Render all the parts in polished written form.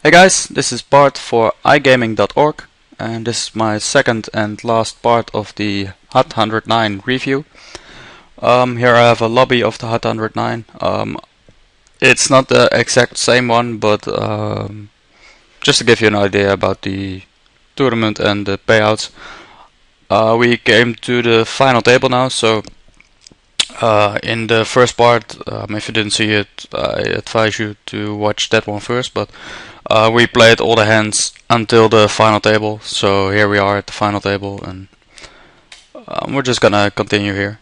Hey guys, this is Bart for iGaming.org, and this is my second and last part of the HUT 109 review. Here I have a lobby of the HUT 109. It's not the exact same one, but just to give you an idea about the tournament and the payouts. We came to the final table now, so in the first part, if you didn't see it, I advise you to watch that one first, but we played all the hands until the final table, so here we are at the final table, and we're just gonna continue here.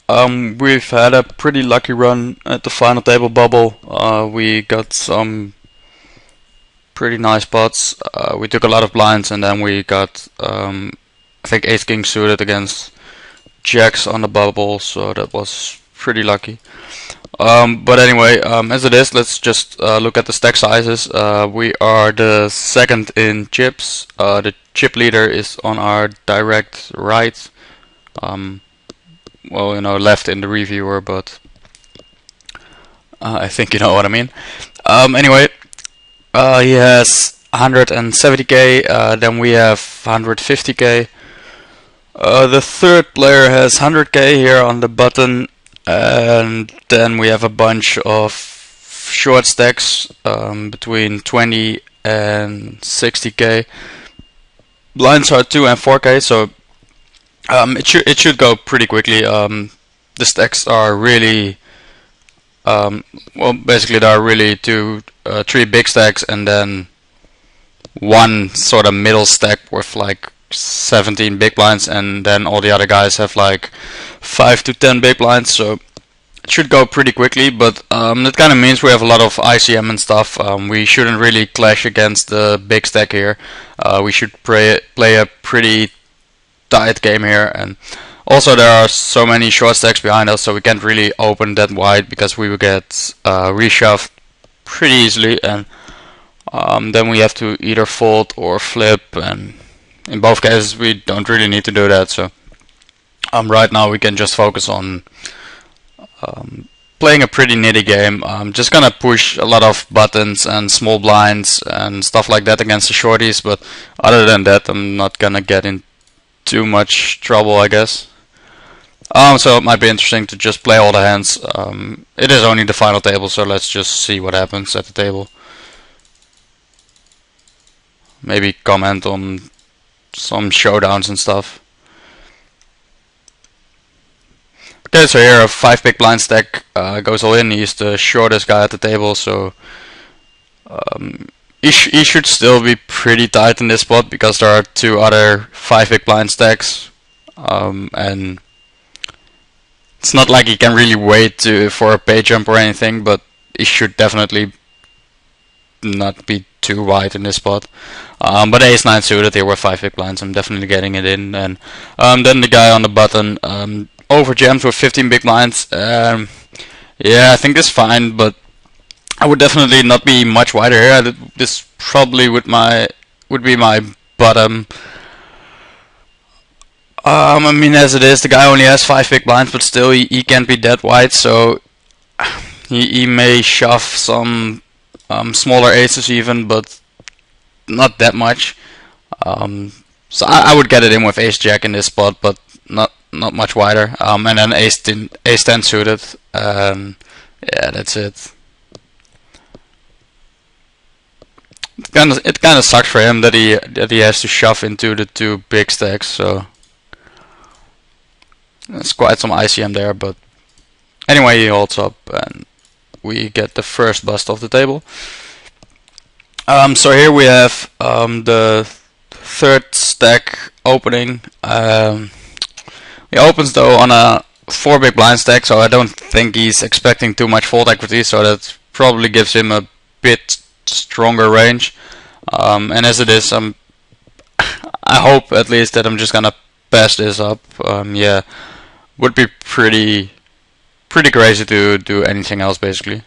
We've had a pretty lucky run at the final table bubble. We got some pretty nice pots. We took a lot of blinds, and then we got I think ace king suited against jacks on the bubble, so that was pretty lucky. But anyway, as it is, let's just look at the stack sizes. We are the second in chips. The chip leader is on our direct right. Well, you know, left in the reviewer, but I think you know what I mean. Anyway, he has 170k, then we have 150k. The third player has 100k here on the button, and then we have a bunch of short stacks between 20 and 60k. Blinds are 2 and 4k, so it should go pretty quickly. The stacks are really well, basically there are really three big stacks and then one sort of middle stack with like 17 big blinds, and then all the other guys have like 5 to 10 big blinds, so it should go pretty quickly. But that kind of means we have a lot of ICM and stuff. We shouldn't really clash against the big stack here. We should play a pretty tight game here, and also there are so many short stacks behind us, so we can't really open that wide because we will get reshoved pretty easily, and then we have to either fold or flip, and in both cases we don't really need to do that. So right now we can just focus on playing a pretty nitty game. I'm just gonna push a lot of buttons and small blinds and stuff like that against the shorties, but other than that I'm not gonna get in too much trouble, I guess. So it might be interesting to just play all the hands. It is only the final table, so let's just see what happens at the table. Maybe comment on some showdowns and stuff. Okay, so here a 5 big blind stack goes all in. He's the shortest guy at the table, so he should still be pretty tight in this spot because there are 2 other 5 big blind stacks, and it's not like he can really wait for a pay jump or anything, but he should definitely not be too wide in this spot. But ace 9 suited here with 5 big blinds, I'm definitely getting it in, and then the guy on the button over jams with 15 big blinds. Yeah, I think this is fine, but I would definitely not be much wider here. This probably would be my bottom. I mean, as it is, the guy only has 5 big blinds, but still he can't be that wide, so he may shove some smaller aces even, but not that much. So I would get it in with ace jack in this spot, but not much wider. And then ace 10 suited. Yeah, that's it. It kind of sucks for him that he has to shove into the 2 big stacks. So there's quite some ICM there, but anyway, he holds up, and we get the first bust off the table. So here we have the third stack opening. He opens though on a 4 big blind stack, so I don't think he's expecting too much fold equity, so that probably gives him a bit stronger range. And as it is, I hope at least that I'm just gonna pass this up. Yeah, would be pretty crazy to do anything else basically.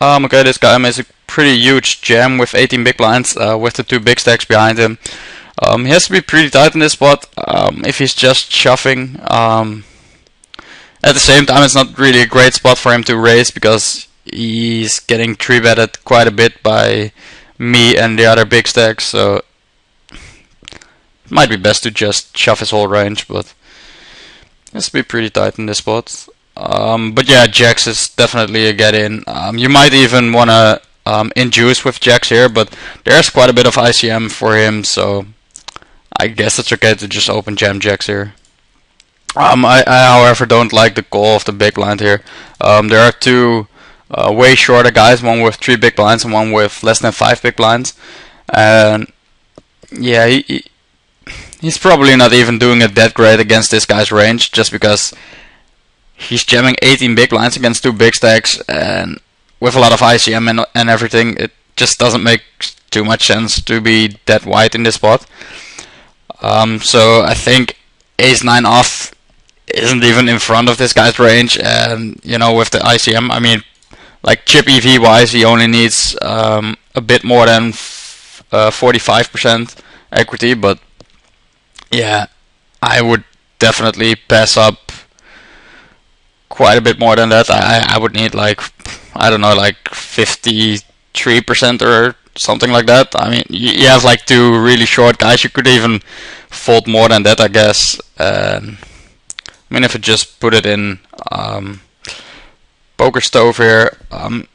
Okay, this guy makes a pretty huge jam with 18 big blinds with the 2 big stacks behind him. He has to be pretty tight in this spot if he's just shoving. At the same time, it's not really a great spot for him to raise because he's getting 3-betted quite a bit by me and the other big stacks, so it might be best to just shove his whole range, but it's be pretty tight in this spot. But yeah, jacks is definitely a get in. You might even want to induce with jacks here, but there's quite a bit of ICM for him, so I guess it's okay to just open jam jacks here. I however don't like the call of the big blind here. There are two way shorter guys, one with 3 big blinds and one with less than 5 big blinds, and yeah, he's probably not even doing it that great against this guy's range, just because he's jamming 18 big blinds against 2 big stacks, and with a lot of ICM and everything, it just doesn't make too much sense to be that wide in this spot. So I think ace-9 off isn't even in front of this guy's range, and you know, with the ICM, I mean, like chip EV wise, he only needs a bit more than 45% equity, but yeah, I would definitely pass up quite a bit more than that. I would need like, I don't know, like 53% or something like that. I mean, you have like 2 really short guys, you could even fold more than that, I guess. I mean, if I just put it in poker stove here,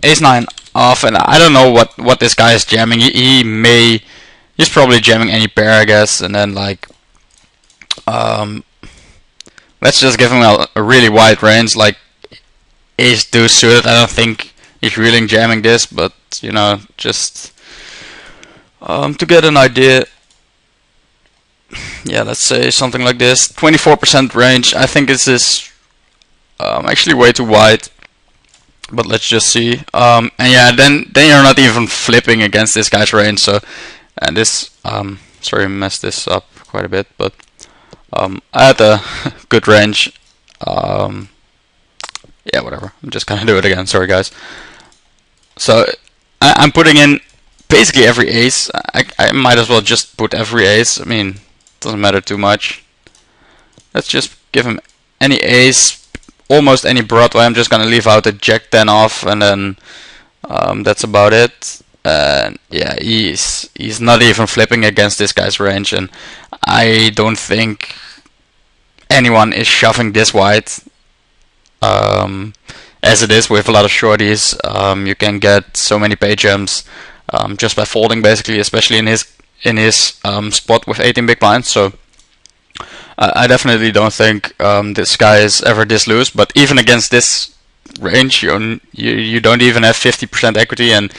ace-9 off, and I don't know what this guy is jamming. He's probably jamming any pair, I guess, and then like let's just give him a really wide range, like ace-2 suited. I don't think he's really jamming this, but you know, just to get an idea. Yeah, let's say something like this. 24% range. I think this is actually way too wide, but let's just see. And yeah, then you're not even flipping against this guy's range. So, and this sorry, messed this up quite a bit, but I had a good range. Yeah, whatever. I'm just gonna do it again. Sorry, guys. So I'm putting in basically every ace. I might as well just put every ace. I mean, doesn't matter too much. Let's just give him any ace, almost any Broadway. I'm just gonna leave out the jack-10 off, and then that's about it. And yeah, he's not even flipping against this guy's range, and I don't think anyone is shoving this wide. As it is with a lot of shorties, you can get so many pay jams just by folding, basically, especially in his spot with 18 big blinds. So I definitely don't think this guy is ever this loose. But even against this range, you don't even have 50% equity, and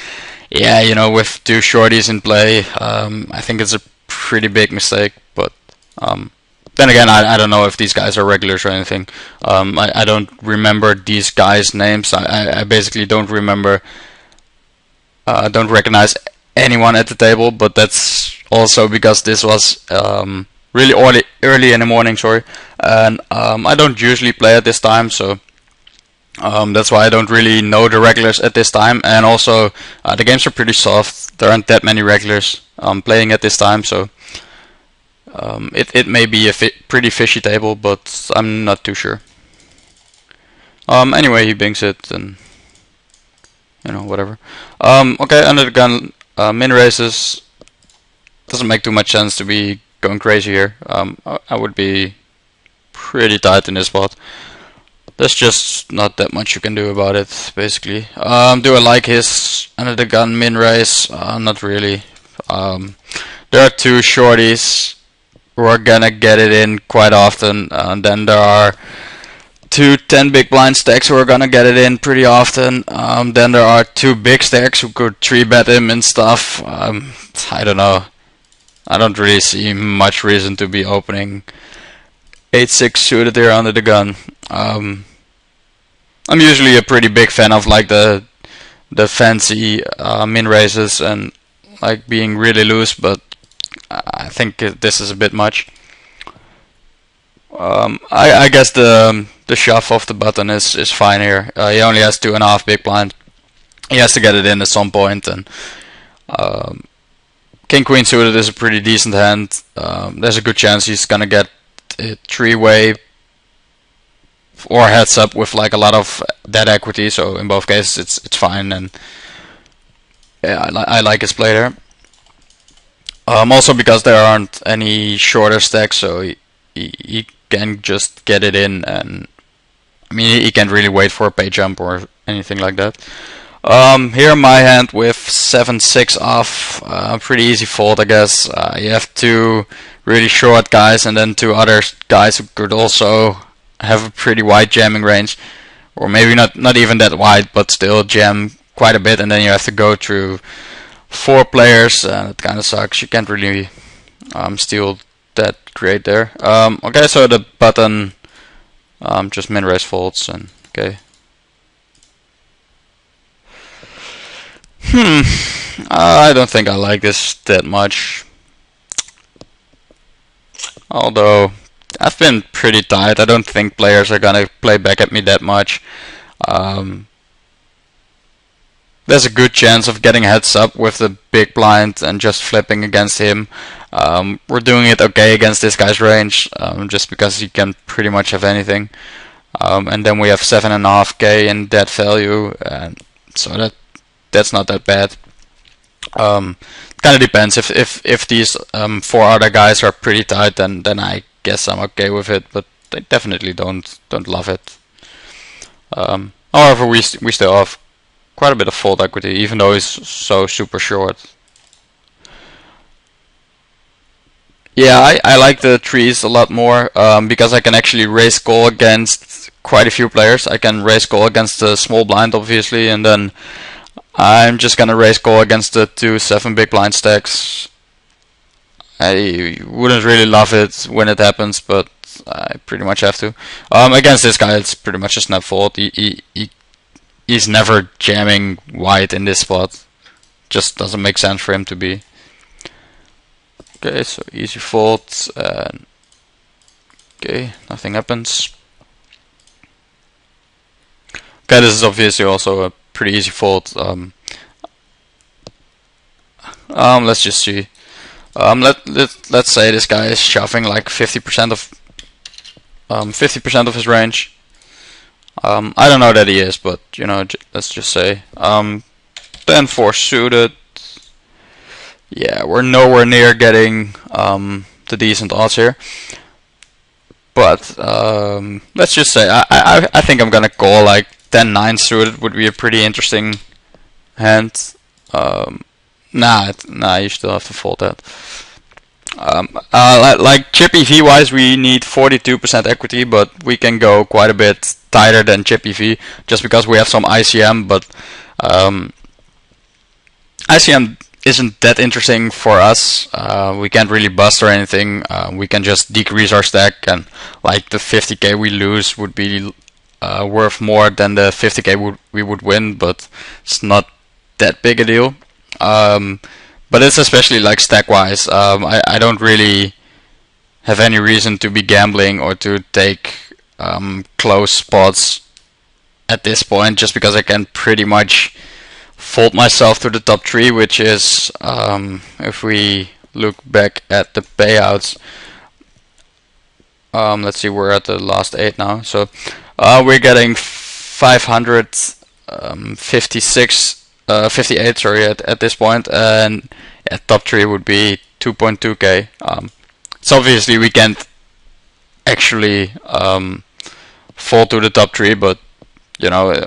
yeah, you know, with 2 shorties in play, I think it's a pretty big mistake. But then again, I don't know if these guys are regulars or anything. I don't remember these guys' names. I basically don't remember, don't recognize anyone at the table, but that's also because this was really early in the morning, sorry, and I don't usually play at this time, so that's why I don't really know the regulars at this time. And also the games are pretty soft. There aren't that many regulars playing at this time, so it may be a pretty fishy table, but I'm not too sure. Anyway, he bings it, and you know, whatever. Okay, under the gun, min raises. Doesn't make too much sense to be going crazy here. I would be pretty tight in this spot. There's just not that much you can do about it, basically. Do I like his under the gun min raise? Not really. There are 2 shorties who are gonna get it in quite often, and then there are 2 10 big blind stacks who are gonna get it in pretty often. Then there are 2 big stacks who could 3-bet him and stuff. I don't know. I don't really see much reason to be opening 8-6 suited here under the gun. I'm usually a pretty big fan of like the fancy min raises and like being really loose, but I think this is a bit much. I guess the shove off the button is fine here. He only has 2.5 big blind. He has to get it in at some point, and King Queen suited is a pretty decent hand. There's a good chance he's gonna get it 3-way or heads up with like a lot of dead equity. So in both cases, it's fine, and yeah, I like his play there. Also because there aren't any shorter stacks, so he can just get it in, and I mean he can't really wait for a pay jump or anything like that. Here my hand with 7-6 off, pretty easy fold, I guess. You have two really short guys and then two other guys who could also have a pretty wide jamming range, or maybe not even that wide, but still jam quite a bit, and then you have to go through 4 players, and it kind of sucks. You can't really steal that great there. Okay, so the button just min raise folds, and okay. I don't think I like this that much. Although I've been pretty tight. I don't think players are gonna play back at me that much. There's a good chance of getting heads up with the big blind and just flipping against him. We're doing it okay against this guy's range, just because he can pretty much have anything. And then we have 7.5k in dead value, and so that's not that bad. Kind of depends. If these 4 other guys are pretty tight, then I guess I'm okay with it. But they definitely don't love it. However, we still have quite a bit of fold equity, even though he's so super short. Yeah, I like the trees a lot more, because I can actually raise call against quite a few players. I can raise call against the small blind, obviously, and then I'm just gonna raise call against the 2 7 big blind stacks. I wouldn't really love it when it happens, but I pretty much have to. Against this guy, it's pretty much a snap fold. He's never jamming wide in this spot. Just doesn't make sense for him to be. Okay, so easy fold, and okay, nothing happens. Okay, this is obviously also a pretty easy fold. Let's just see. Let's say this guy is shoving like 50% of his range. I don't know that he is, but you know, let's just say 10-4 suited. Yeah, we're nowhere near getting the decent odds here. But let's just say I think I'm gonna call like 10-9 suited would be a pretty interesting hand. Nah, you still have to fold that. Like chip EV wise, we need 42% equity, but we can go quite a bit tighter than chip EV just because we have some ICM. But ICM isn't that interesting for us. We can't really bust or anything. We can just decrease our stack, and like the 50k we lose would be worth more than the 50k we would win, but it's not that big a deal. But it's especially like stack wise. I don't really have any reason to be gambling or to take close spots at this point, just because I can pretty much fold myself to the top 3, which is, if we look back at the payouts, let's see, we're at the last 8 now, so we're getting 58 sorry at this point, and at top 3 would be 2.2k. So obviously we can't actually fall to the top 3, but you know,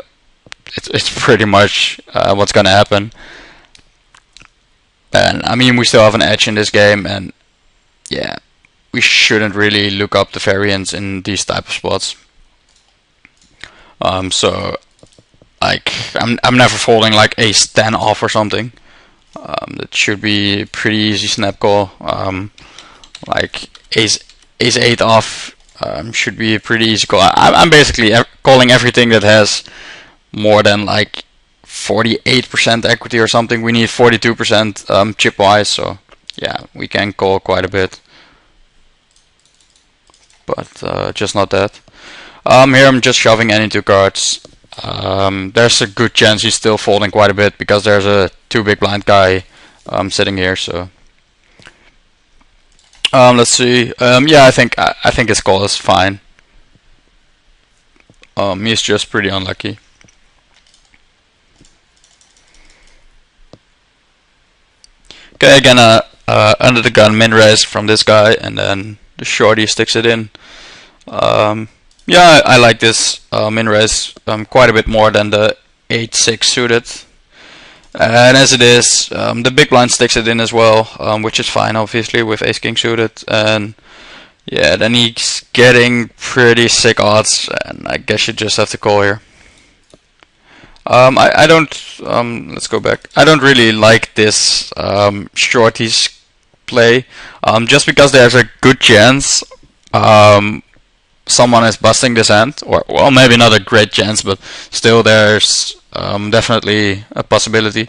it's pretty much what's gonna happen. And I mean, we still have an edge in this game, and yeah, we shouldn't really look up the variance in these type of spots. So like I'm never folding like ace 10 off or something. That should be a pretty easy snap call. Like ace 8 off should be a pretty easy call. I'm basically calling everything that has more than like 48% equity or something. We need 42% chip wise, so yeah, we can call quite a bit, but just not that. Here I'm just shoving any 2 cards. There's a good chance he's still folding quite a bit because there's a 2 big blind guy sitting here. So let's see. Yeah, I think his call is fine. He's just pretty unlucky. Okay, again, under the gun min raise from this guy, and then the shorty sticks it in. Yeah, I like this min raise quite a bit more than the 8-6 suited. And as it is, the big blind sticks it in as well, which is fine, obviously, with ace king suited. And yeah, then he's getting pretty sick odds, and I guess you just have to call here. I don't, let's go back. I don't really like this shorties play, just because there's a good chance someone is busting this hand, or well, maybe not a great chance, but still there's definitely a possibility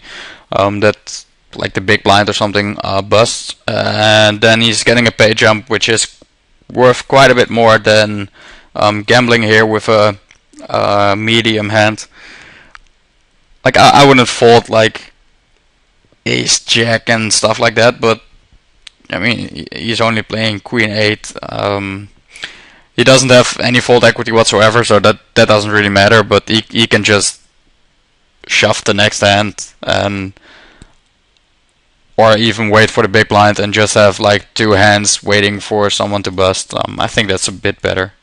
that like the big blind or something busts, and then he's getting a pay jump, which is worth quite a bit more than gambling here with a medium hand. Like I wouldn't fold like ace jack and stuff like that, but I mean he's only playing queen 8. He doesn't have any fold equity whatsoever, so that doesn't really matter. But he can just shove the next hand, and or even wait for the big blind and just have like 2 hands waiting for someone to bust. I think that's a bit better.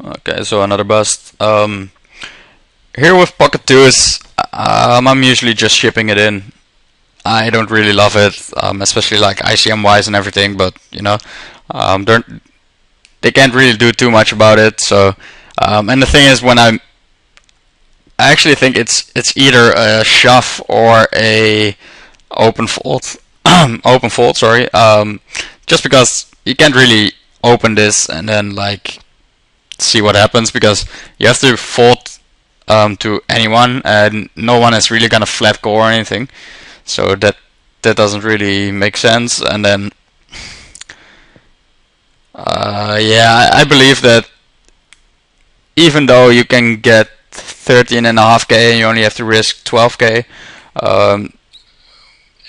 Okay, so another bust. Here with pocket 2s, I'm usually just shipping it in. I don't really love it, especially like ICM wise and everything, but you know, they can't really do too much about it. So, and the thing is, when I actually think it's either a shove or a open fold, open fold. Sorry, just because you can't really open this and then like see what happens, because you have to fold to anyone, and no one is really gonna flat call or anything. So that doesn't really make sense. And then yeah, I believe that even though you can get 13.5k and you only have to risk 12k,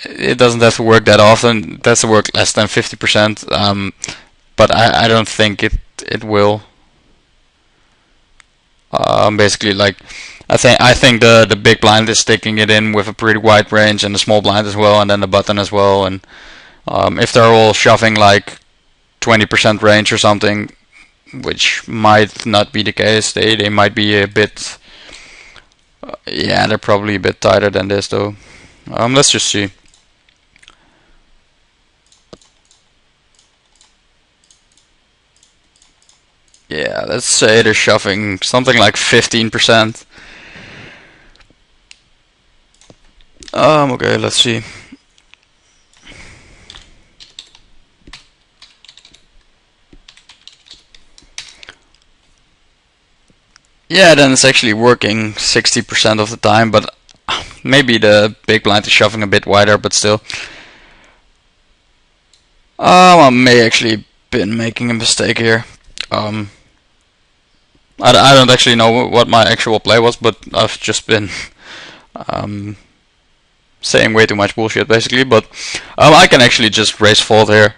it doesn't have to work that often. It has to work less than 50%, but I don't think it will. Basically, like I think the big blind is sticking it in with a pretty wide range, and the small blind as well, and then the button as well. And if they're all shoving like 20% range or something, which might not be the case, they might be a bit. Yeah, they're probably a bit tighter than this though. Let's just see. Yeah, let's say they're shoving something like 15%. Okay, let's see. Yeah, then it's actually working 60% of the time, but maybe the big blind is shoving a bit wider, but still. I may actually been making a mistake here. I don't actually know what my actual play was, but I've just been saying way too much bullshit basically. But I can actually just raise fold here.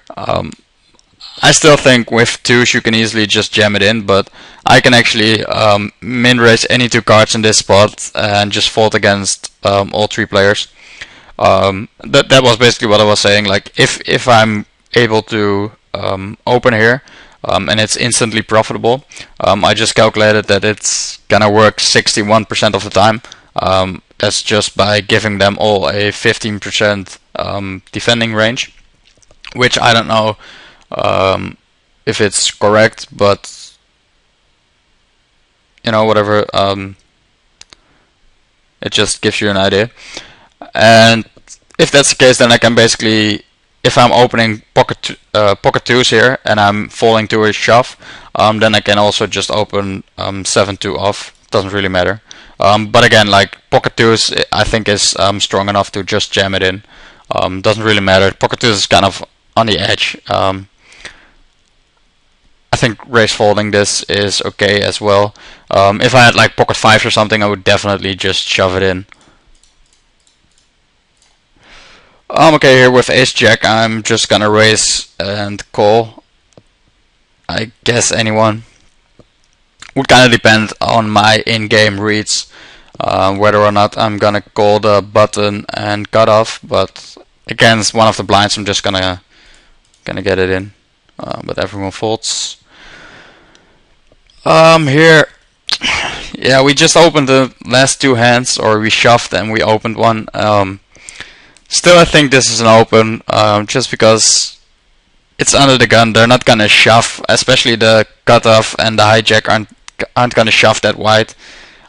I still think with 2s you can easily just jam it in, but I can actually min raise any 2 cards in this spot and just fold against all 3 players. That was basically what I was saying. Like if I'm able to open here, and it's instantly profitable, I just calculated that it's gonna work 61% of the time. That's just by giving them all a 15% defending range, which I don't know if it's correct, but you know, whatever. It just gives you an idea. And if that's the case, then I can basically, if I'm opening pocket 2s here and I'm falling to a shove, then I can also just open 7-2 off. Doesn't really matter. But again, like pocket 2s, I think is strong enough to just jam it in. Doesn't really matter. Pocket 2s is kind of on the edge. I think raise folding this is okay as well. If I had like pocket 5s or something, I would definitely just shove it in. Okay, here with ace jack, I'm just gonna raise and call. I guess anyone. Would kind of depend on my in-game reads, whether or not I'm gonna call the button and cut off. But against one of the blinds, I'm just gonna get it in. But everyone folds. Here, yeah, we just opened the last two hands, or we shoved and we opened one. Still, I think this is an open, just because it's under the gun. They're not gonna shove, especially the cutoff and the hijack aren't gonna shove that wide.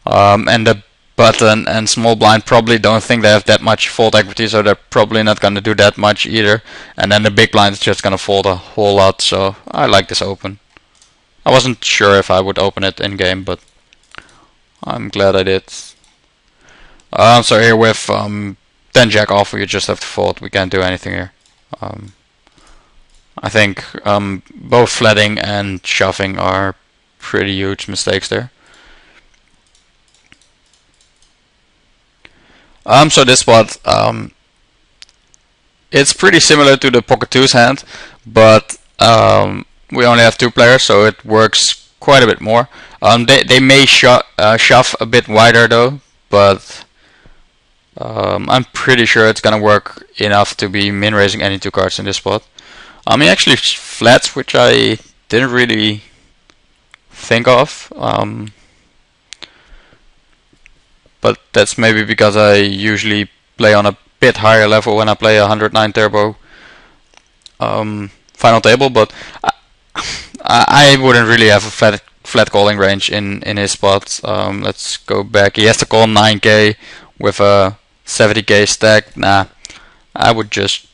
And the button and small blind probably don't think they have that much fold equity, so they're probably not gonna do that much either. And then the big blind is just gonna fold a whole lot. So I like this open. I wasn't sure if I would open it in game, but I'm glad I did. So here with 10 jack off, you just have to fold. We can't do anything here. I think both flatting and shoving are pretty huge mistakes there. So this spot, it's pretty similar to the pocket twos hand, but we only have two players, so it works quite a bit more. They may shove a bit wider though, but I'm pretty sure it's gonna work enough to be min raising any two cards in this spot. He actually flats, which I didn't really think of, but that's maybe because I usually play on a bit higher level when I play 109 turbo final table. But I wouldn't really have a flat calling range in his spot. Let's go back. He has to call 9k with a 70k stack. Nah, I would just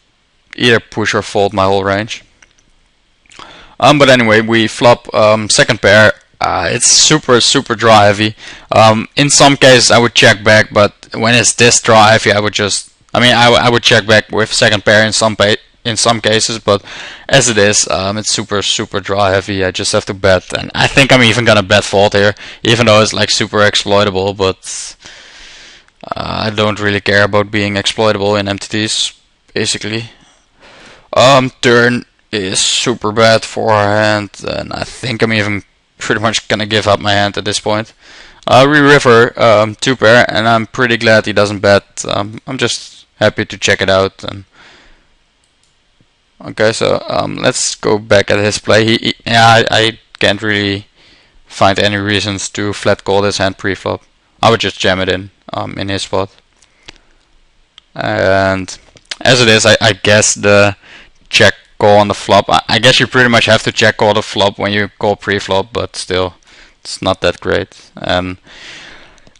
either push or fold my whole range. But anyway, we flop second pair. It's super draw heavy. In some cases I would check back, but when it's this draw heavy, I would would check back with second pair in some cases, but as it is, it's super draw heavy. I just have to bet, and I think I'm even gonna bet fold here, even though it's like super exploitable. But I don't really care about being exploitable in MTTs, basically. Turn is super bad for our hand, and I think I'm even pretty much gonna give up my hand at this point. We river two pair, and I'm pretty glad he doesn't bet. I'm just happy to check it out. And okay, so let's go back at his play. I can't really find any reasons to flat call this hand pre-flop. I would just jam it in his spot. And as it is, I guess the check call on the flop. I guess you pretty much have to check call the flop when you call pre-flop, but still, it's not that great. And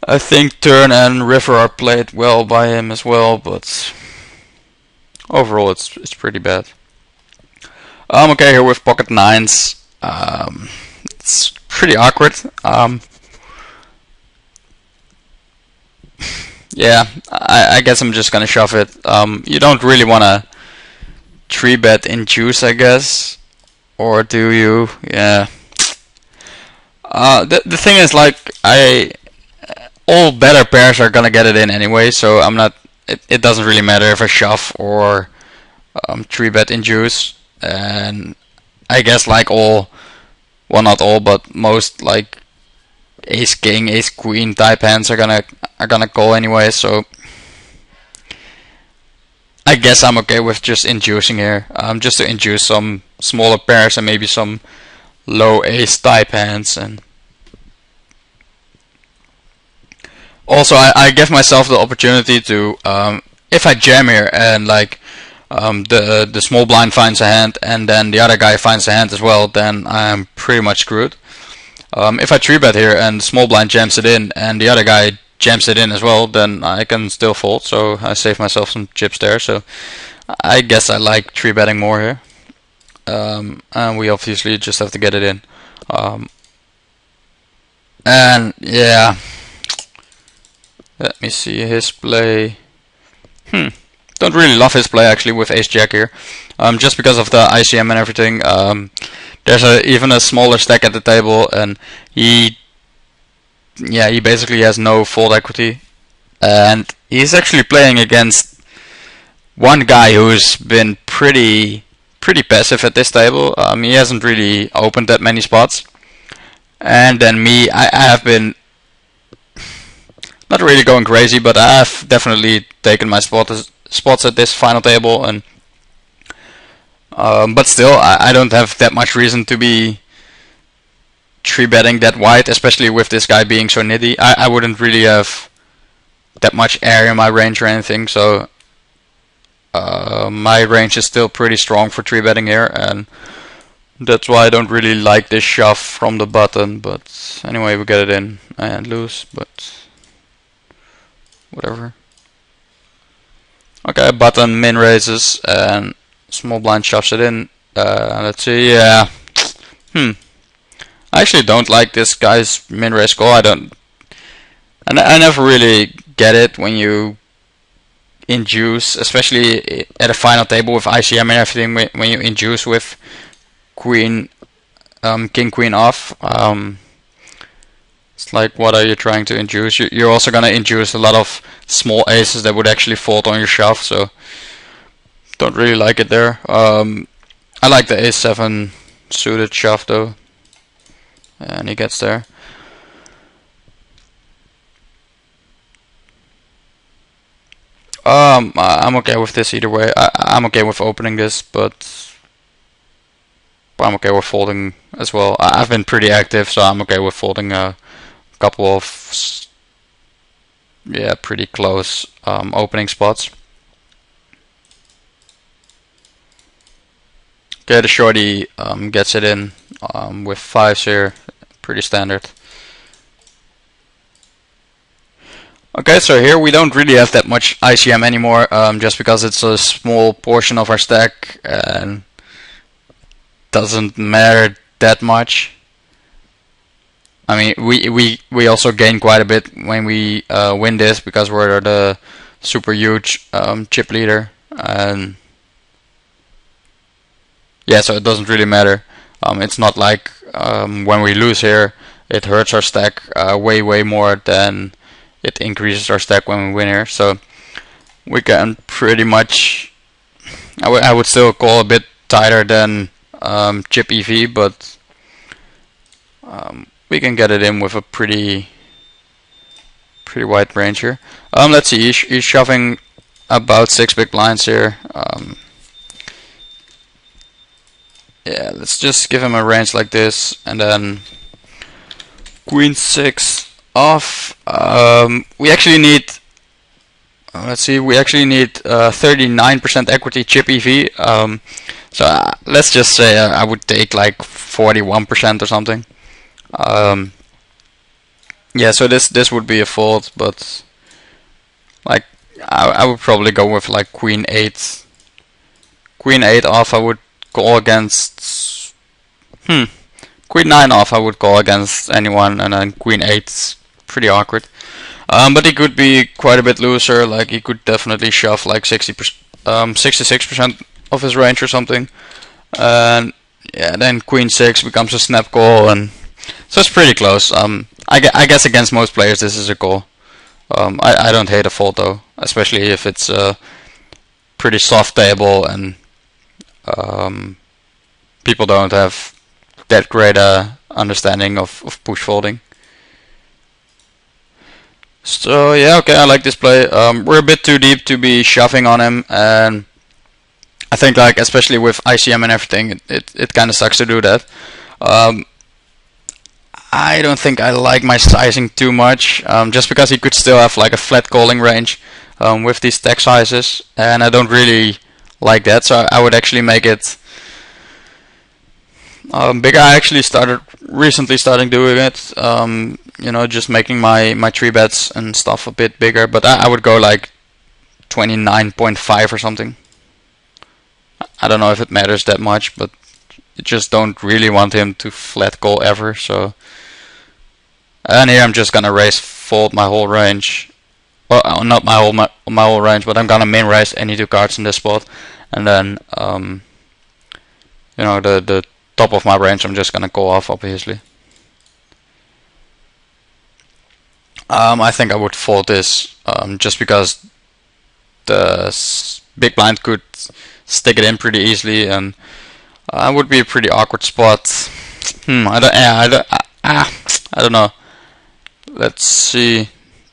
I think turn and river are played well by him as well, but overall it's pretty bad. Okay, here with pocket nines, it's pretty awkward. Yeah, I guess I'm just gonna shove it. You don't really wanna 3-bet in juice, I guess, or do you? Yeah. The thing is, like, all better pairs are gonna get it in anyway, so I'm not. It doesn't really matter if I shove or 3-bet in juice. And I guess like all, well, not all, but most, like ace king, ace queen type hands are gonna call anyway. So I guess I'm okay with just inducing here, just to induce some smaller pairs and maybe some low ace type hands. And also I give myself the opportunity to, if I jam here and like the small blind finds a hand and then the other guy finds a hand as well, then I'm pretty much screwed. If I 3-bet here and small blind jams it in and the other guy jams it in as well, then I can still fold, so I save myself some chips there. So I guess I like 3-betting more here, and we obviously just have to get it in. And yeah, let me see his play. Don't really love his play actually with ace jack here, just because of the ICM and everything. There's even a smaller stack at the table, and he basically has no fold equity, and he's actually playing against one guy who's been pretty passive at this table. He hasn't really opened that many spots. And then me, I have been not really going crazy, but I have definitely taken my spots at this final table, and but still, I don't have that much reason to be 3-betting that wide, especially with this guy being so nitty. I wouldn't really have that much air in my range or anything, so my range is still pretty strong for 3-betting here, and that's why I don't really like this shove from the button. But anyway, we get it in and lose, but whatever. Okay, button min raises and small blind shoves it in. Let's see, yeah. I actually don't like this guy's min raise call. I never really get it when you induce, especially at a final table with ICM and everything, when you induce with queen, king queen off. It's like, what are you trying to induce? You're also gonna induce a lot of small aces that would actually fold on your shove, so don't really like it there. I like the a7 suited shove though, and he gets there. I'm okay with this either way. I'm okay with opening this, but I'm okay with folding as well. I've been pretty active, so I'm okay with folding a couple of pretty close opening spots. Okay, the shorty gets it in with 5s here, pretty standard. Okay, so here we don't really have that much ICM anymore, just because it's a small portion of our stack and doesn't matter that much. I mean, we also gain quite a bit when we win this, because we're the super huge chip leader, and yeah, so it doesn't really matter. It's not like when we lose here, it hurts our stack way more than it increases our stack when we win here. So we can pretty much, I would still call a bit tighter than chip EV, but we can get it in with a pretty wide range here. Let's see, he's shoving about 6 big blinds here. Yeah, let's just give him a range like this, and then queen 6 off. We actually need, let's see, we actually need 39% equity chip EV. So let's just say I would take like 41% or something. Yeah, so this would be a fold, but like I would probably go with like queen 8 off. I would call against queen 9 off. I would call against anyone, and then queen 8's pretty awkward. But he could be quite a bit looser. Like he could definitely shove like 66% of his range or something, and yeah, then queen 6 becomes a snap call, and so it's pretty close. I guess against most players this is a call. I don't hate a fold though, especially if it's a pretty soft table and people don't have that great understanding of push folding. So yeah, okay, I like this play. We're a bit too deep to be shoving on him, and I think like especially with ICM and everything, it kind of sucks to do that. I don't think I like my sizing too much, just because he could still have like a flat calling range with these stack sizes, and I don't really like that, so I would actually make it bigger. I actually recently started doing it, you know, just making my 3-bets and stuff a bit bigger, but I would go like 29.5 or something. I don't know if it matters that much, but you just don't really want him to flat call ever. So, and here I'm just gonna raise fold my whole range. Well, not my whole range, but I'm gonna min raise any 2 cards in this spot, and then you know, the top of my range I'm just gonna call off, obviously. I think I would fold this just because the big blind could stick it in pretty easily, and would be a pretty awkward spot. I don't know. Let's see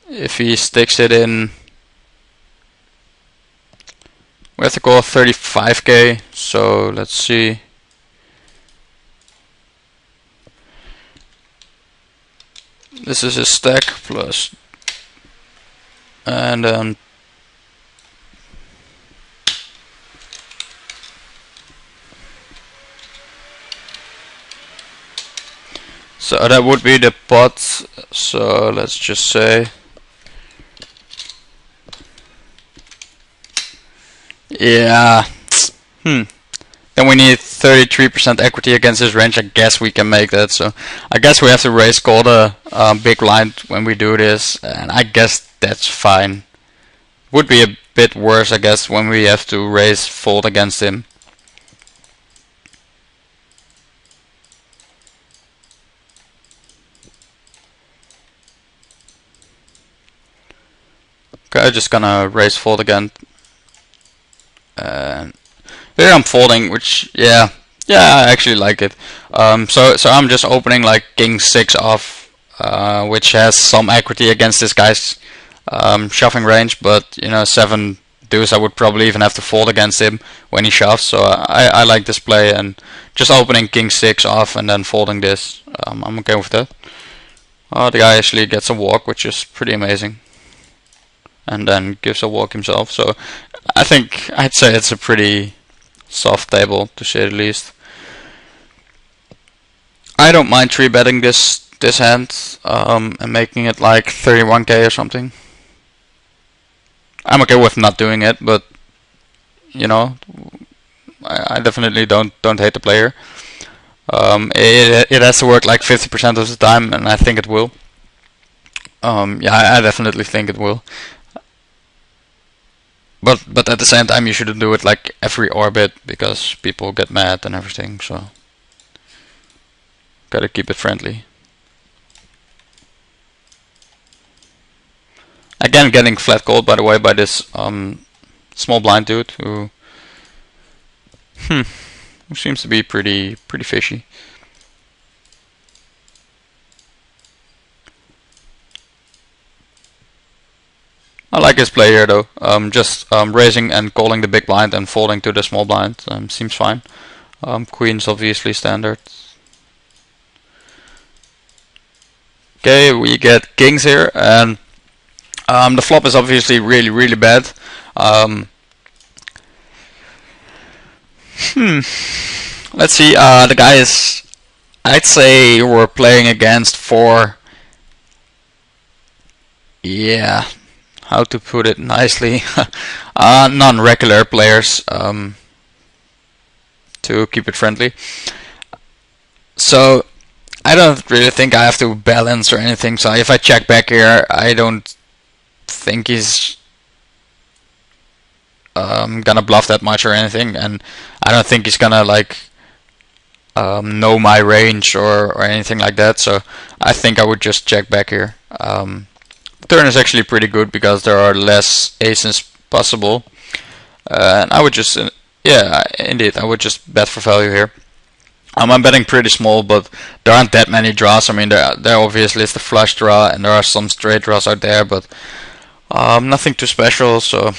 if he sticks it in. We have to go 35k, so let's see. This is his stack plus, and so that would be the pot. So let's just say, yeah. Then we need 33% equity against his range. I guess we can make that. So I guess we have to raise call the big blind when we do this, and I guess that's fine. Would be a bit worse, I guess, when we have to raise fold against him. Okay, just gonna raise fold again. And here I'm folding, which yeah, I actually like it. So I'm just opening like king 6 off, which has some equity against this guy's shoving range, but you know, 7 deuce I would probably even have to fold against him when he shoves. So I like this play, and just opening king 6 off and then folding this. I'm okay with that. The guy actually gets a walk, which is pretty amazing, and then gives a walk himself. So I think I'd say it's a pretty soft table, to say the least. I don't mind 3-betting this hand and making it like 31k or something. I'm okay with not doing it, but you know, I definitely don't hate the player. It has to work like 50% of the time, and I think it will. Yeah, I definitely think it will. But at the same time, you shouldn't do it like every orbit, because people get mad and everything. So gotta keep it friendly. Again, getting flat called, by the way, by this small blind dude who seems to be pretty fishy. I like his play here though. Just raising and calling the big blind and folding to the small blind seems fine. Queen's obviously standard. Okay, we get kings here, and the flop is obviously really bad. Let's see. The guy is, I'd say we're playing against 4. Yeah. How to put it nicely, non-regular players, to keep it friendly. So I don't really think I have to balance or anything. So if I check back here, I don't think he's gonna bluff that much or anything, and I don't think he's gonna like know my range or anything like that. So I think I would just check back here. Turn is actually pretty good because there are less aces possible, and I would just yeah, indeed, I would just bet for value here. I'm betting pretty small, but there aren't that many draws. I mean, there obviously is the flush draw, and there are some straight draws out there, but nothing too special. So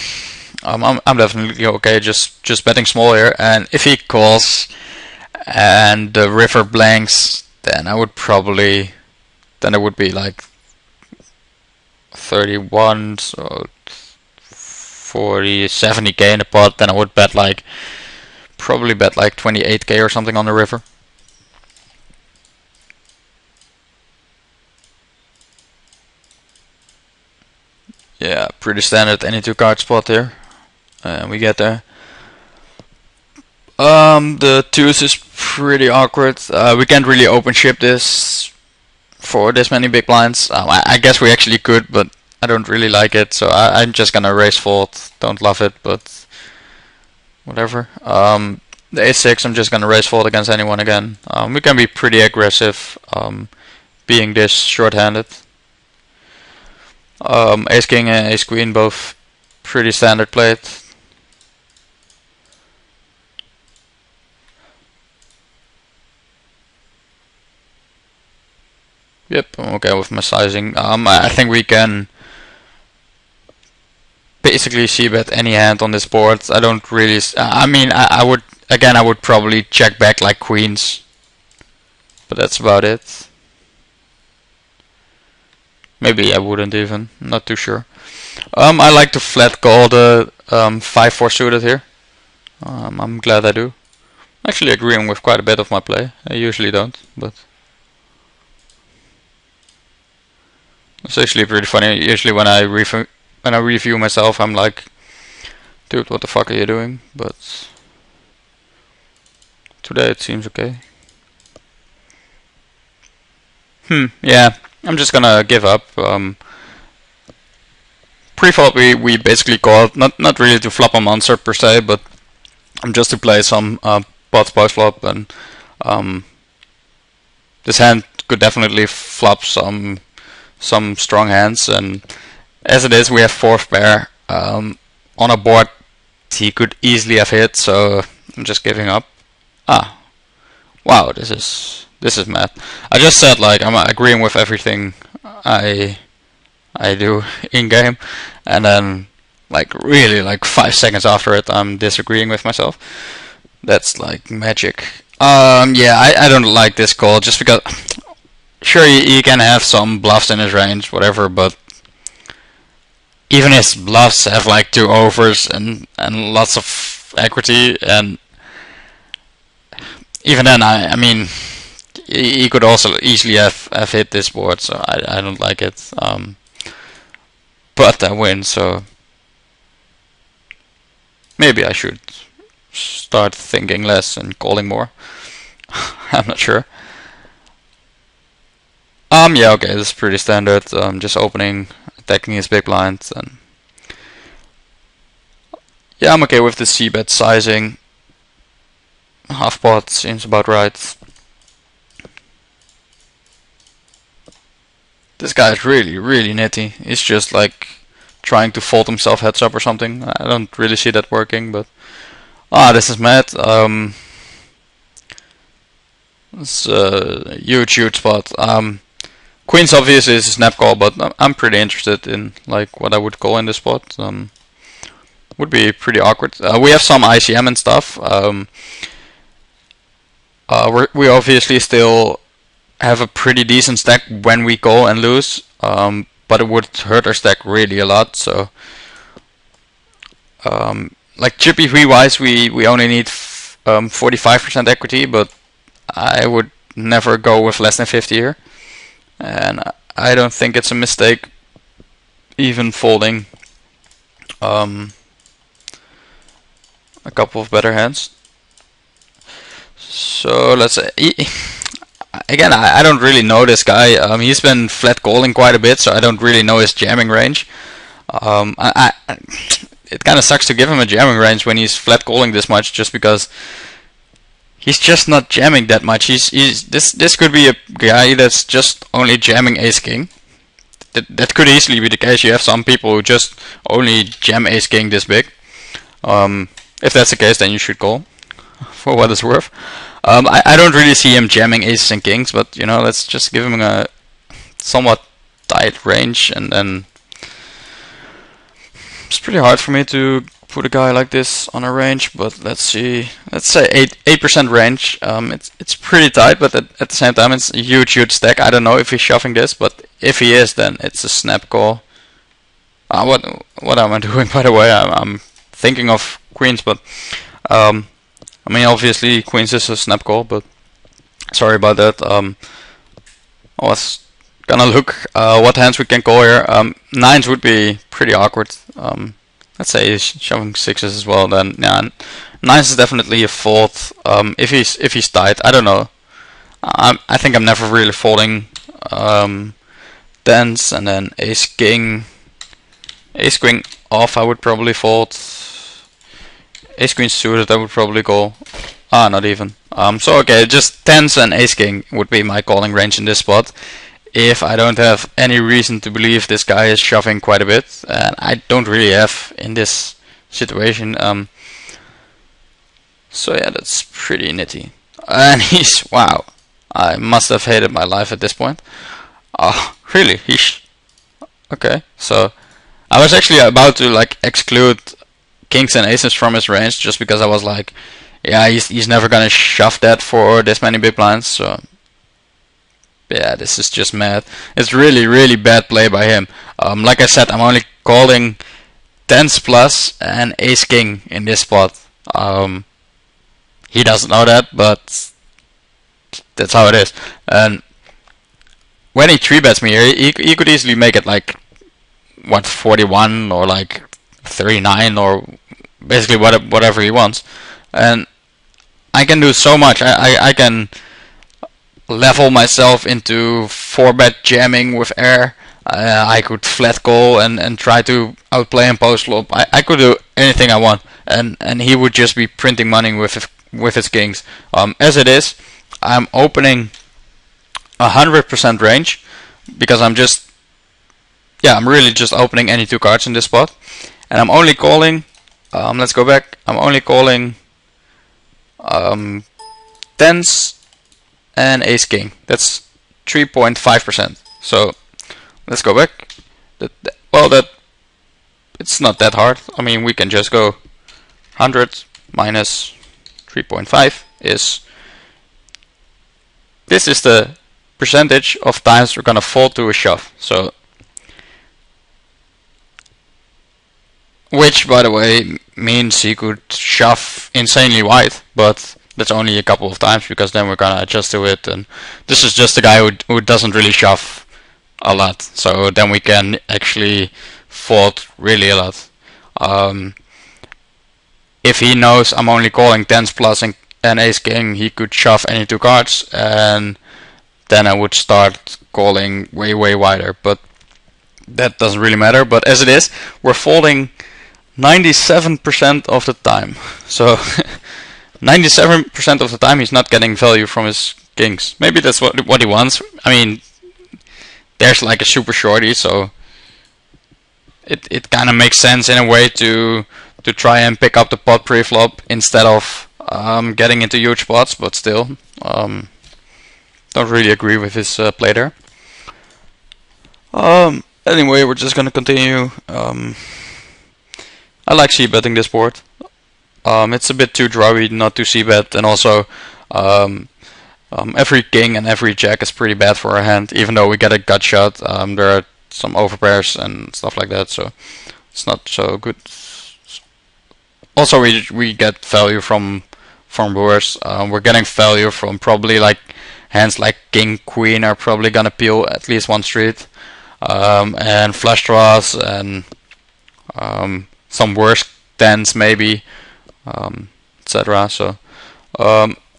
I'm definitely okay just betting small here. And if he calls and the river blanks, then I would probably, then it would be like 31, so 40, 70k in the pot. Then I would bet like, probably bet like 28k or something on the river. Yeah, pretty standard any 2-card spot here. And we get there. The twos is pretty awkward. We can't really open ship this for this many big blinds. I guess we actually could, but I don't really like it, so I'm just gonna raise fold. Don't love it, but whatever. The ace-6, I'm just gonna raise fold against anyone again. We can be pretty aggressive, being this short-handed. Ace-king and ace-queen both pretty standard played. Yep, I'm okay with my sizing. I think we can basically c-bet any hand on this board. I don't really. I mean, I would again. I would probably check back like queens, but that's about it. Maybe I wouldn't even. Not too sure. I like to flat call the 5-4 suited here. I'm glad I do. Actually agreeing with quite a bit of my play. I usually don't, but it's actually pretty funny. Usually when I review myself, I'm like, dude, what the fuck are you doing? But today it seems okay. Yeah, I'm just gonna give up. Pre-flop we basically called, not really to flop a monster per se, but just to play some pots post-flop, and this hand could definitely flop some strong hands, and as it is we have fourth pair on a board he could easily have hit, so I'm just giving up. Wow, this is mad. I just said like I'm agreeing with everything I do in game, and then like really like 5 seconds after it I'm disagreeing with myself. That's like magic. Yeah, I don't like this call just because sure he can have some bluffs in his range, whatever, but even his bluffs have like 2 overs and lots of equity, and even then I mean he could also easily have hit this board, so I don't like it. But I win, so maybe I should start thinking less and calling more. I'm not sure. Yeah, okay, this is pretty standard. Just opening, attacking his big blind, and yeah, I'm okay with the c-bet sizing. Half pot seems about right. This guy is really nitty. He's just like trying to fold himself heads up or something. I don't really see that working, but this is mad. It's a huge spot. Queens obviously is a snap call, but I'm pretty interested in like what I would call in this spot. Would be pretty awkward. We have some ICM and stuff. We obviously still have a pretty decent stack when we call and lose, but it would hurt our stack really a lot. So, like chippy V wise, we only need 45% equity, but I would never go with less than 50 here, and I don't think it's a mistake even folding a couple of better hands. So let's say again, I don't really know this guy. He's been flat calling quite a bit, so I don't really know his jamming range. It kind of sucks to give him a jamming range when he's flat calling this much, just because he's just not jamming that much. This could be a guy that's just only jamming ace king. That could easily be the case. You have some people who just only jam ace king this big. If that's the case, then you should call, for what it's worth. I don't really see him jamming aces and kings, but you know, let's just give him a somewhat tight range, and then it's pretty hard for me to put a guy like this on a range. But let's see, let's say 8% range. It's pretty tight, but at the same time it's a huge stack. I don't know if he's shoving this, but if he is, then it's a snap call. What am I doing, by the way? I'm thinking of queens, but I mean, obviously queens is a snap call, but sorry about that. I was gonna look what hands we can call here. Nines would be pretty awkward. Let's say he's shoving sixes as well. Then yeah, nines is definitely a fold. If he's tight, I don't know. I think I'm never really folding tens, and then ace king off. I would probably fold. Ace queen suited, I would probably call. Not even. So okay, just tens and ace king would be my calling range in this spot, if I don't have any reason to believe this guy is shoving quite a bit, and I don't really have in this situation. So yeah, that's pretty nitty. And he's, wow, I must have hated my life at this point. Oh, really? Okay. So I was actually about to like exclude kings and aces from his range just because I was like, yeah, he's never gonna shove that for this many big blinds. So yeah, this is just mad. It's really bad play by him. Like I said, I'm only calling tens plus and ace king in this spot. He doesn't know that, but that's how it is. And when he 3-bets me here, he could easily make it like what 41 or like 39 or basically whatever he wants, and I can do so much. I can level myself into 4-bet jamming with air. I could flat call and try to outplay him post flop. I could do anything I want, and he would just be printing money with his kings. As it is, I'm opening 100% range because I'm really just opening any two cards in this spot, and I'm only calling. Let's go back. I'm only calling tens and ace king. That's 3.5%. So let's go back. Well, it's not that hard. I mean, we can just go 100 minus 3.5 is. This is the percentage of times we're gonna fold to a shove. So, which, by the way, means he could shove insanely wide, but that's only a couple of times because then we're gonna adjust to it. And this is just a guy who doesn't really shove a lot. So then we can actually fold really a lot. If he knows I'm only calling tens plus and ace king, he could shove any two cards, and then I would start calling way wider. But that doesn't really matter. But as it is, we're folding 97% of the time. So 97% of the time he's not getting value from his kings. Maybe that's what he wants. I mean, there's like a super shorty, so it kind of makes sense in a way to try and pick up the pot pre-flop instead of getting into huge pots. But still, don't really agree with his play there. Anyway, we're just gonna continue. I like c-betting this board. It's a bit too drawy not to c-bet, and also every king and every jack is pretty bad for our hand, even though we get a gut shot. There are some overpairs and stuff like that, so it's not so good. Also, we get value from boards. We're getting value from probably like hands like king, queen are probably gonna peel at least one street, and flush draws and some worse tens maybe, etc. So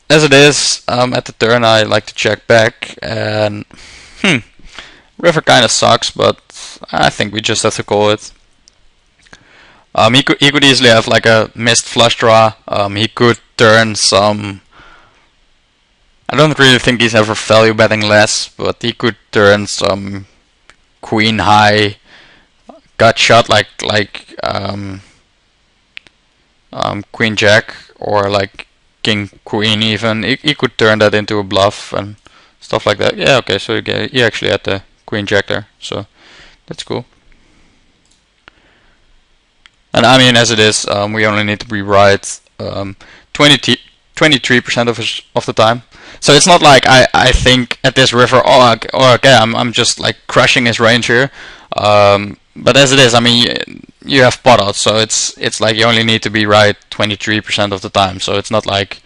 as it is, at the turn I like to check back, and river kind of sucks, but I think we just have to call it. He could easily have like a missed flush draw. He could turn some. I don't really think he's ever value betting less, but he could turn some queen high gut shot like queen jack or like king queen even. He could turn that into a bluff and stuff like that. Yeah, okay, so he actually had the queen jack there, so that's cool. And I mean, as it is, we only need to be right 23% of the time. So it's not like I think at this river, oh okay, I'm just like crushing his range here. But as it is, I mean, you have pot odds, so it's like you only need to be right 23% of the time. So it's not like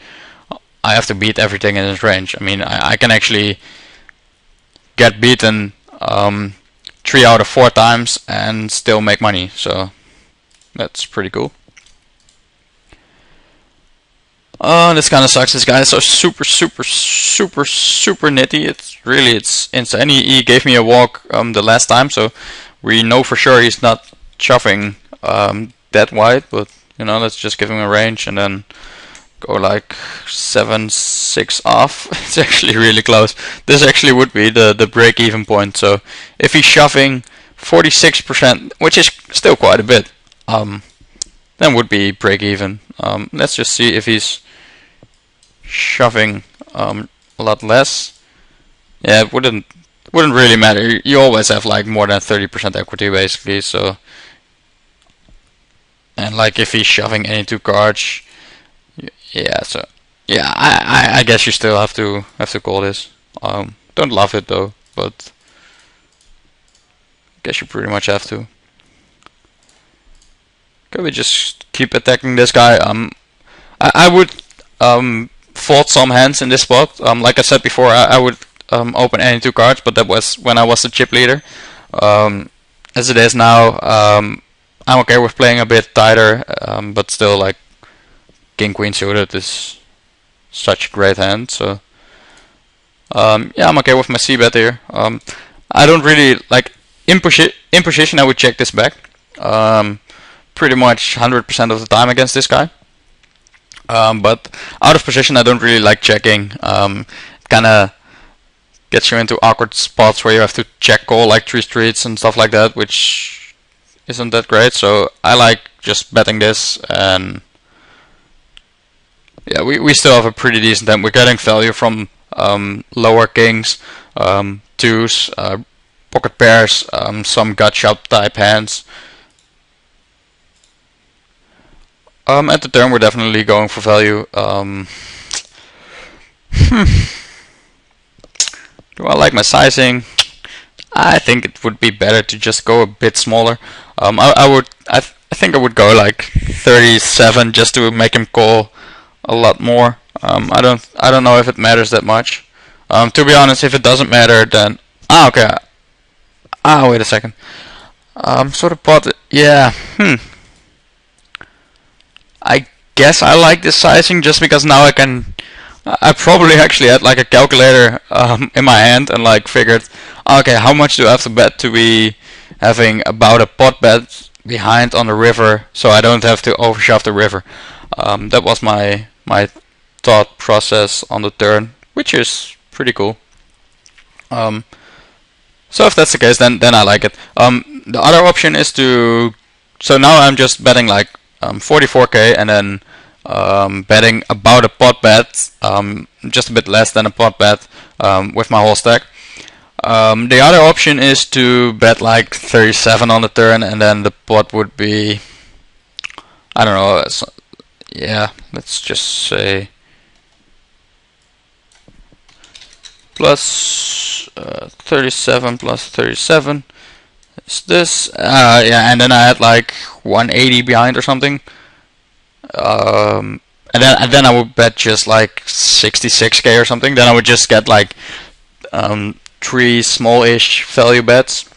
I have to beat everything in his range. I mean, I can actually get beaten 3 out of 4 times and still make money. So that's pretty cool. This kind of sucks. This guy is so super nitty. It's insane. He gave me a walk the last time, so we know for sure he's not shoving that wide. But you know, let's just give him a range and then go like 7-6 off. It's actually really close. This actually would be the break-even point. So if he's shoving 46%, which is still quite a bit, then would be break-even. Let's just see if he's shoving a lot less. Yeah, it wouldn't wouldn't really matter. You always have like more than 30% equity basically. So, and like if he's shoving any 2 cards, yeah. So yeah, I guess you still have to call this. Don't love it though, but I guess you pretty much have to. Okay, we just keep attacking this guy. I would fold some hands in this spot. Like I said before, I would open any 2 cards, but that was when I was the chip leader. As it is now, I'm okay with playing a bit tighter, but still, like King Queen suited is such a great hand. So yeah, I'm okay with my c-bet here. I don't really like in position. I would check this back. Pretty much 100% of the time against this guy. But out of position, I don't really like checking. Kind of gets you into awkward spots where you have to check call like 3 streets and stuff like that, which isn't that great. So I like just betting this, and yeah, we still have a pretty decent hand. We're getting value from lower kings, 2s, pocket pairs, some gut shot type hands. At the turn, we're definitely going for value. Do I like my sizing? I think it would be better to just go a bit smaller. I think I would go like 37 just to make him call a lot more. I don't know if it matters that much. To be honest, if it doesn't matter, then okay. Wait a second. Sort of pot. Yeah. I guess I like this sizing just because now I probably actually had like a calculator in my hand and like figured, okay, how much do I have to bet to be having about a pot bet behind on the river, so I don't have to overshove the river. That was my thought process on the turn, which is pretty cool. So if that's the case, then I like it. The other option is to, so now I'm just betting like 44k and then betting about a pot bet, just a bit less than a pot bet with my whole stack. The other option is to bet like 37 on the turn, and then the pot would be, I don't know, yeah, let's just say plus 37 plus 37 is this, yeah, and then I had like 180 behind or something, and then I would bet just like 66k or something. Then I would just get like 3 small-ish value bets,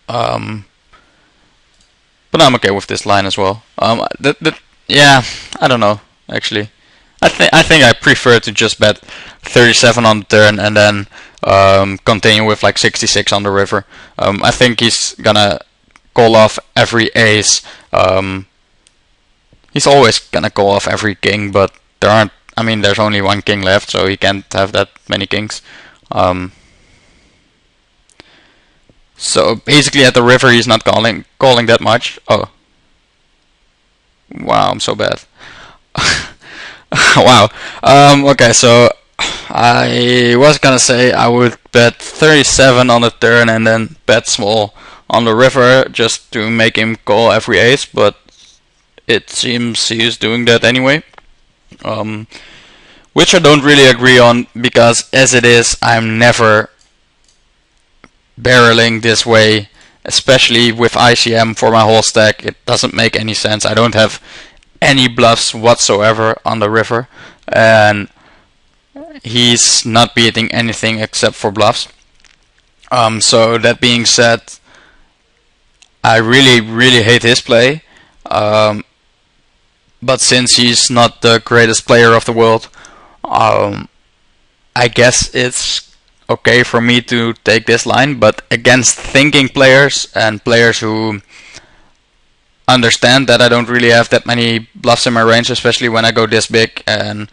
but I'm okay with this line as well. Yeah, I don't know actually. I think I prefer to just bet 37 on the turn and then continue with like 66 on the river. I think he's gonna call off every ace. He's always gonna call off every king, but there aren't. I mean, there's only 1 king left, so he can't have that many kings. So basically, at the river, he's not calling that much. Oh, wow, I'm so bad. Wow. Okay, so I was gonna say I would bet 37 on the turn and then bet small on the river just to make him call every ace, but it seems he's doing that anyway. Which I don't really agree on, because as it is, I'm never barreling this way, especially with ICM for my whole stack. It doesn't make any sense. I don't have any bluffs whatsoever on the river, and he's not beating anything except for bluffs. So that being said, I really hate his play, but since he's not the greatest player of the world, I guess it's okay for me to take this line. But against thinking players and players who understand that I don't really have that many bluffs in my range, especially when I go this big, and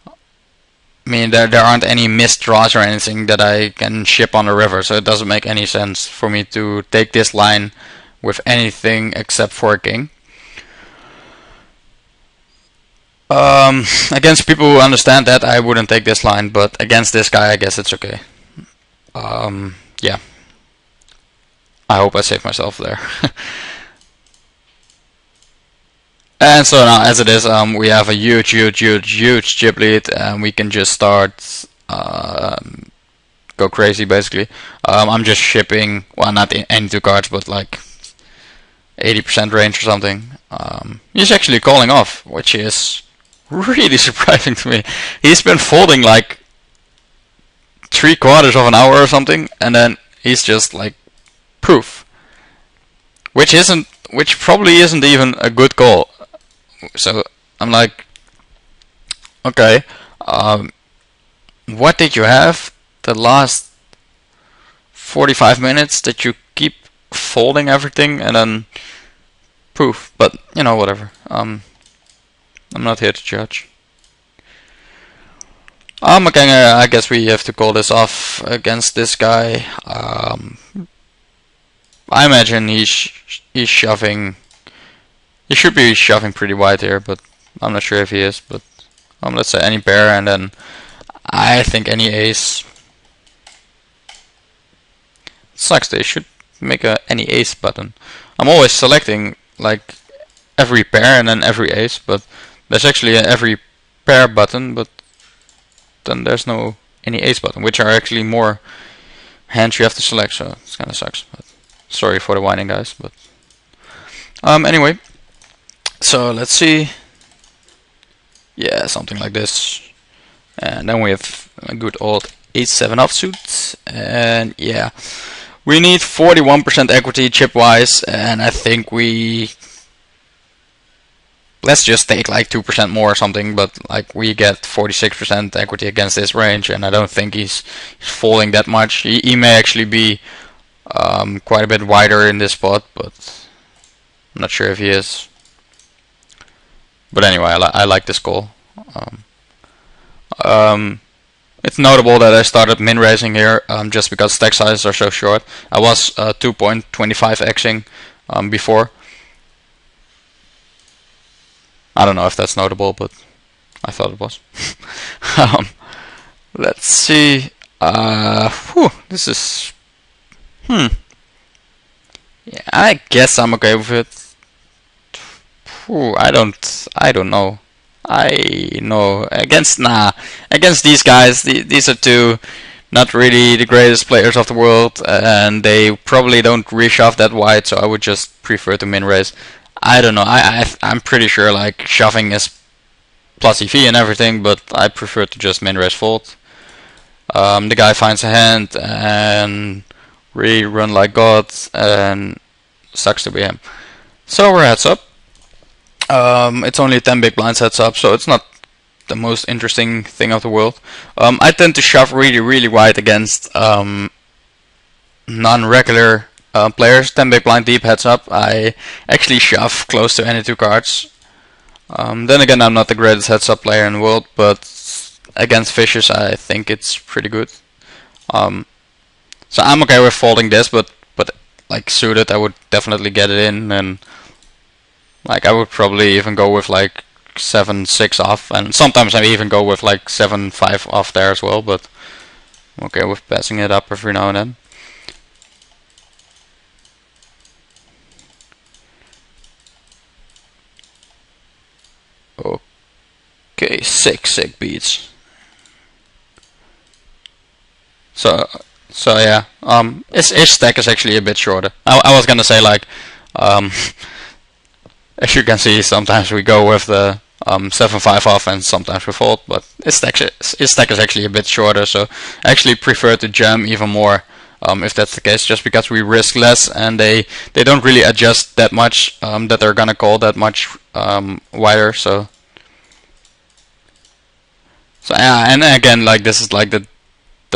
I mean there aren't any missed draws or anything that I can ship on the river, so it doesn't make any sense for me to take this line with anything except for a king. Against people who understand that, I wouldn't take this line, but against this guy, I guess it's okay. Yeah, I hope I saved myself there. And so now, as it is, we have a huge chip lead, and we can just start go crazy basically. I'm just shipping, well, not any two cards, but like 80% range or something. He's actually calling off, which is really surprising to me. He's been folding like 3/4 of an hour or something, and then he's just like proof, which probably isn't even a good call. So I'm like, okay, what did you have the last 45 minutes that you keep folding everything and then proof? But you know, whatever. I'm not here to judge. Okay, I guess we have to call this off against this guy. I imagine he's shoving. He should be shoving pretty wide here, but I'm not sure if he is. But let's say any pair, and then I think any ace. Sucks. They should make a any ace button. I'm always selecting like every pair and then every ace, but there's actually a every pair button, but then there's no any ace button, which are actually more hands you have to select. So it kind of sucks. But sorry for the whining, guys. But anyway. So let's see. Yeah, something like this. And then we have a good old 8-7 offsuit. And yeah, we need 41% equity chip-wise, and I think let's just take like 2% more or something, but like we get 46% equity against this range, and I don't think he's folding that much. He may actually be quite a bit wider in this spot, but I'm not sure if he is. But anyway, I like this call. It's notable that I started min raising here just because stack sizes are so short. I was 2.25xing before. I don't know if that's notable, but I thought it was. Let's see. This is. Yeah, I guess I'm okay with it. I don't know. I know against these guys. These are two not really the greatest players of the world, and they probably don't reshove that wide. So I would just prefer to min raise. I don't know. I'm pretty sure like shoving is plus EV and everything, but I prefer to just min raise fold. The guy finds a hand and rerun like God, and sucks to be him. So we're heads up. It's only 10 big blinds heads up, so it's not the most interesting thing of the world. I tend to shove really wide against non-regular players. 10 big blind deep heads up. I actually shove close to any two cards. Then again, I'm not the greatest heads up player in the world, but against fishes I think it's pretty good. So I'm okay with folding this, but like suited I would definitely get it in, and like I would probably even go with like 7-6 off, and sometimes I even go with like 7-5 off there as well, but I'm okay with passing it up every now and then. Okay, sick beats. So yeah, his stack is actually a bit shorter. I was gonna say like, as you can see, sometimes we go with the 7-5 off and sometimes we fold, but his stack is actually a bit shorter, so I actually prefer to jam even more if that's the case, just because we risk less and they don't really adjust that much that they're gonna call that much wider. So yeah, and again, like this is like the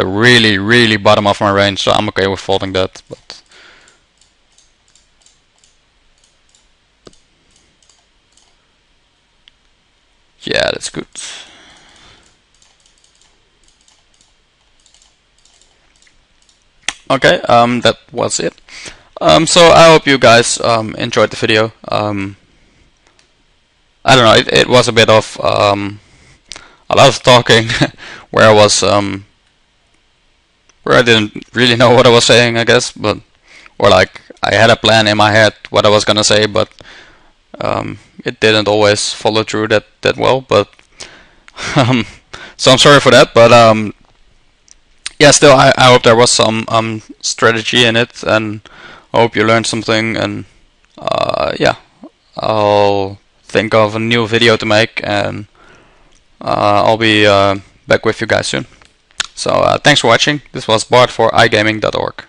really bottom of my range, so I'm okay with folding that. But yeah, that's good. Okay, that was it. So I hope you guys enjoyed the video. I don't know, it was a bit of a lot of talking where I was where I didn't really know what I was saying, I guess, but or like I had a plan in my head what I was gonna say, but it didn't always follow through that well. But so I'm sorry for that. But yeah, still I hope there was some strategy in it, and I hope you learned something. And yeah, I'll think of a new video to make, and I'll be back with you guys soon. So thanks for watching. This was Bart for iGaming.org.